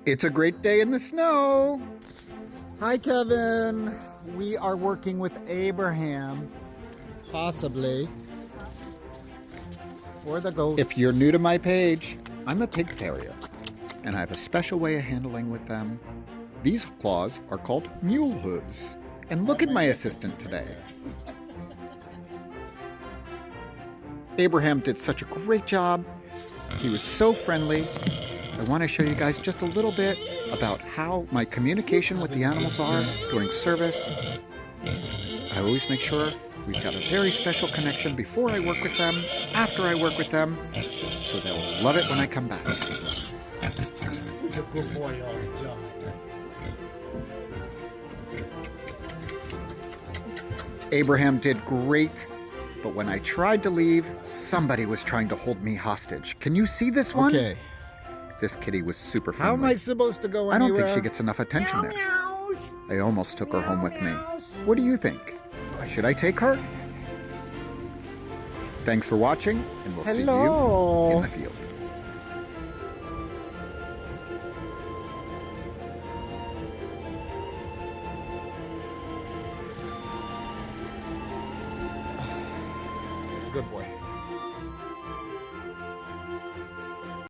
It's a great day in the snow. Hi, Kevin. We are working with Abraham, possibly, for the goats. If you're new to my page, I'm a pig farrier, and I have a special way of handling with them. These claws are called mule hooves. And look at my assistant today. Abraham did such a great job. He was so friendly. I want to show you guys just a little bit about how my communication with the animals are during service. I always make sure we've got a very special connection before I work with them, after I work with them, so they'll love it when I come back. He's a good boy all the time. Abraham did great, but when I tried to leave, somebody was trying to hold me hostage. Can you see this one? Okay. This kitty was super friendly. How am I supposed to go I anywhere? don't think she gets enough attention there. I almost took her home with me. What do you think? Should I take her? Thanks for watching, and we'll see you in the field. Good boy.